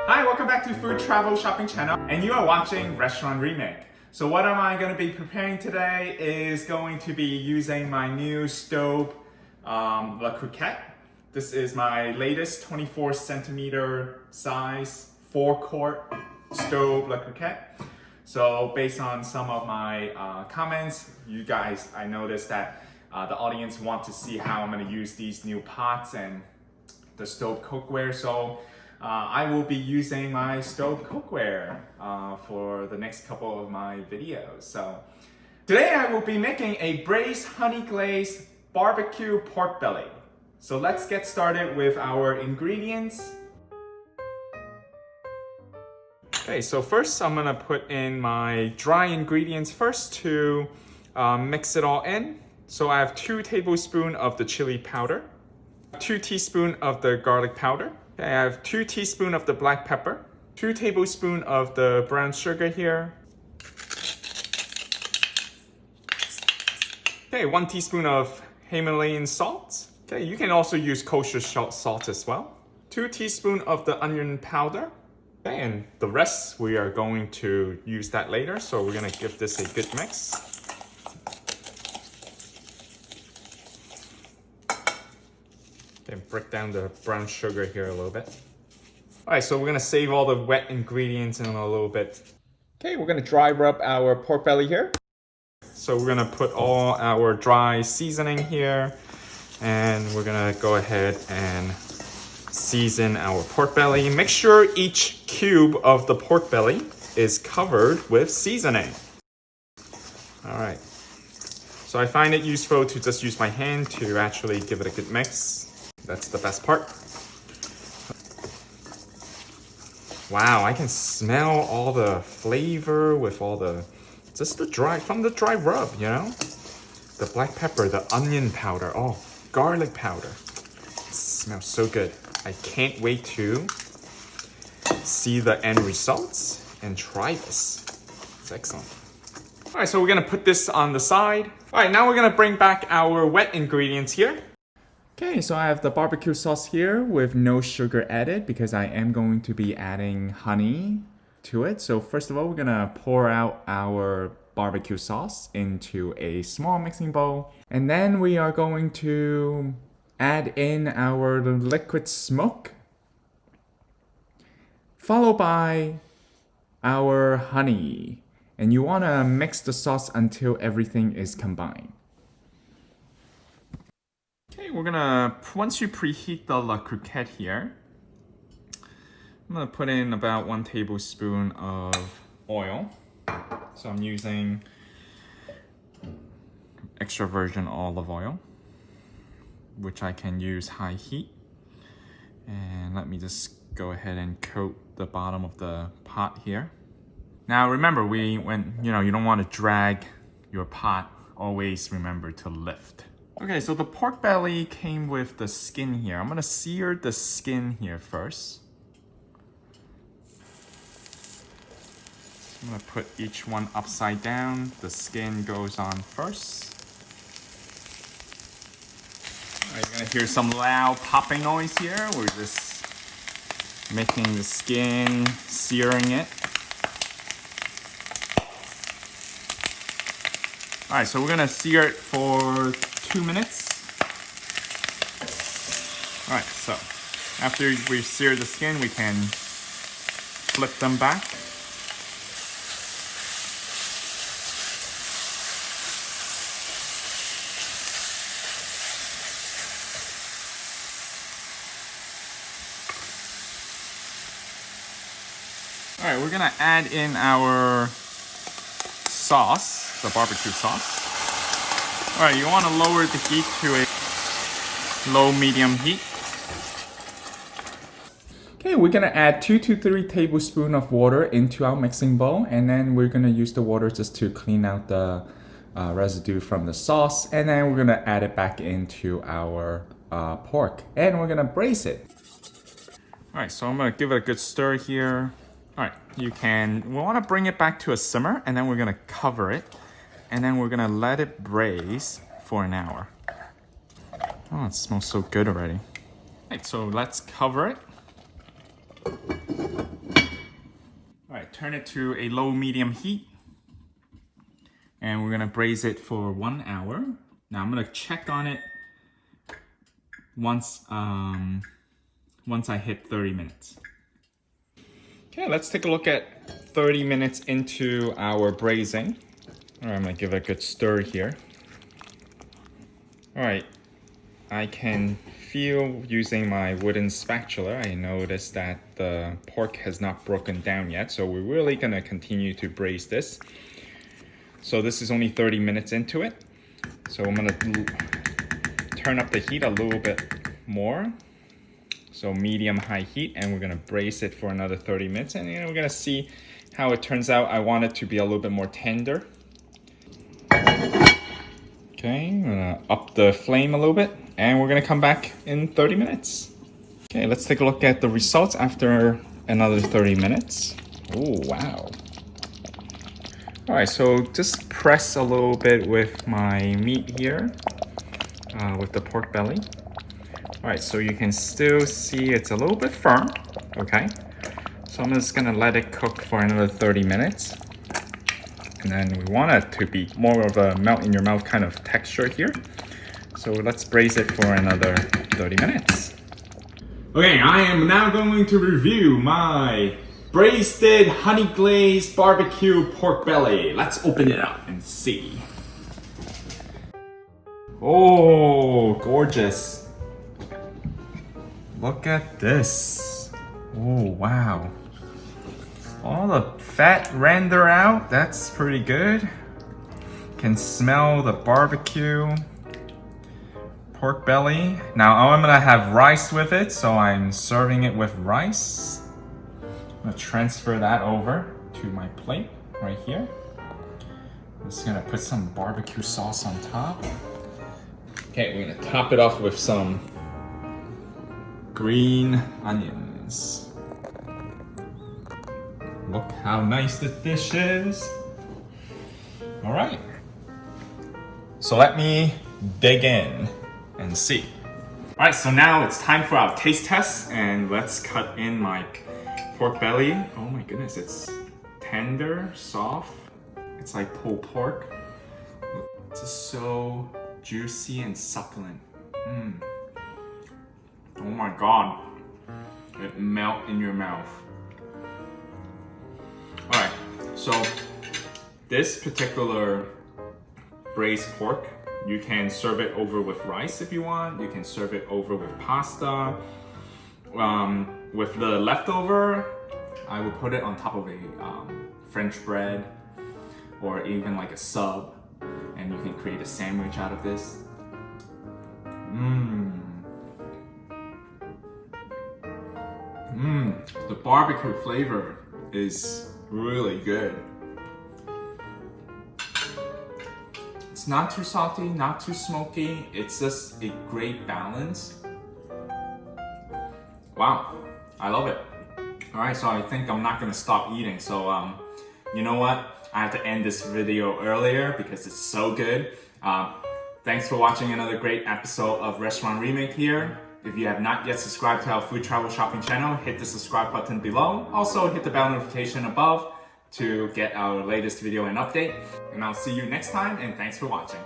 Hi, welcome back to Food Travel Shopping Channel, and you are watching Restaurant Remake. So what am I going to be preparing today is going to be using my new Staub Le Cocotte. This is my latest 24 centimeter size 4-quart Staub Le Cocotte. So based on some of my comments, you guys, I noticed that the audience want to see how I'm going to use these new pots and the Staub cookware. So I will be using my Staub cookware for the next couple of my videos. So today I will be making a braised honey glazed barbecue pork belly. So let's get started with our ingredients. Okay, so first I'm gonna put in my dry ingredients first to mix it all in. So I have 2 tablespoons of the chili powder, 2 teaspoons of the garlic powder. Okay, I have 2 teaspoons of the black pepper, 2 tablespoons of the brown sugar here. Okay, 1 teaspoon of Himalayan salt. Okay, you can also use kosher salt as well. 2 teaspoons of the onion powder. Okay, and the rest we are going to use that later, so we're gonna give this a good mix. Okay, break down the brown sugar here a little bit. All right, so we're gonna save all the wet ingredients in a little bit. Okay, we're gonna dry rub our pork belly here. So we're gonna put all our dry seasoning here, and we're gonna go ahead and season our pork belly. Make sure each cube of the pork belly is covered with seasoning. All right, so I find it useful to just use my hand to actually give it a good mix. That's the best part. Wow, I can smell all the flavor with all the, just the dry, from the dry rub, you know? The black pepper, the onion powder, oh, garlic powder. It smells so good. I can't wait to see the end results and try this. It's excellent. All right, so we're gonna put this on the side. All right, now we're gonna bring back our wet ingredients here. Okay, so I have the barbecue sauce here with no sugar added because I am going to be adding honey to it. So first of all, we're gonna pour out our barbecue sauce into a small mixing bowl. And then we are going to add in our liquid smoke, followed by our honey. And you wanna mix the sauce until everything is combined. Okay, we're gonna, once you preheat the La Cocotte here, I'm gonna put in about 1 tablespoon of oil. So I'm using extra virgin olive oil, which I can use high heat. And let me just go ahead and coat the bottom of the pot here. Now remember, when you don't want to drag your pot, always remember to lift. Okay, so the pork belly came with the skin here. I'm gonna sear the skin here first. I'm gonna put each one upside down. The skin goes on first. All right, you're gonna hear some loud popping noise here. We're just making the skin, searing it. All right, so we're gonna sear it for 2 minutes. All right, so after we sear the skin, we can flip them back. All right, we're gonna add in our sauce, the barbecue sauce. All right, you want to lower the heat to a low-medium heat. Okay, we're gonna add 2 to 3 tablespoons of water into our mixing bowl, and then we're gonna use the water just to clean out the residue from the sauce, and then we're gonna add it back into our pork, and we're gonna braise it. All right, so I'm gonna give it a good stir here. All right, we want to bring it back to a simmer, and then we're gonna cover it. And then we're gonna let it braise for an hour. Oh, it smells so good already. All right, so let's cover it. turn it to a low medium heat. And we're gonna braise it for 1 hour. Now I'm gonna check on it once I hit 30 minutes. Okay, let's take a look at 30 minutes into our braising. All right, I'm gonna give it a good stir here. All right, I can feel using my wooden spatula. I noticed that the pork has not broken down yet, so we're really gonna continue to braise this. So this is only 30 minutes into it. So I'm gonna turn up the heat a little bit more. So medium-high heat, and we're gonna braise it for another 30 minutes. And we're gonna see how it turns out. I want it to be a little bit more tender. Okay, I'm gonna up the flame a little bit, and we're gonna come back in 30 minutes. Okay, let's take a look at the results after another 30 minutes. Oh, wow. All right, so just press a little bit with my meat here, with the pork belly. All right, so you can still see it's a little bit firm, okay? So I'm just gonna let it cook for another 30 minutes. And then we want it to be more of a melt in your mouth kind of texture here. So let's braise it for another 30 minutes. Okay, I am now going to review my Braised honey glazed barbecue pork belly. Let's open it up and see. Oh, gorgeous. Look at this. Oh, wow. All the fat render out. That's pretty good. Can smell the barbecue pork belly. Now I'm gonna have rice with it, so I'm serving it with rice. I'm gonna transfer that over to my plate right here. I'm just gonna put some barbecue sauce on top. Okay, we're gonna top it off with some green onions. Look how nice the dish is. All right. So let me dig in and see. All right, so now it's time for our taste test, and let's cut in my pork belly. Oh my goodness, it's tender, soft. It's like pulled pork. It's just so juicy and succulent. Oh my God. It melts in your mouth. All right, so this particular braised pork, you can serve it over with rice if you want. You can serve it over with pasta. With the leftover, I would put it on top of a French bread or even like a sub, and you can create a sandwich out of this. The barbecue flavor is really good. It's not too salty, not too smoky. It's just a great balance. Wow, I love it. All right, so I think I'm not gonna stop eating. So you know what? I have to end this video earlier because it's so good. Thanks for watching another great episode of Restaurant Remake here. If you have not yet subscribed to our food travel shopping channel, hit the subscribe button below. Also hit the bell notification above to get our latest video and update. And I'll see you next time, and thanks for watching.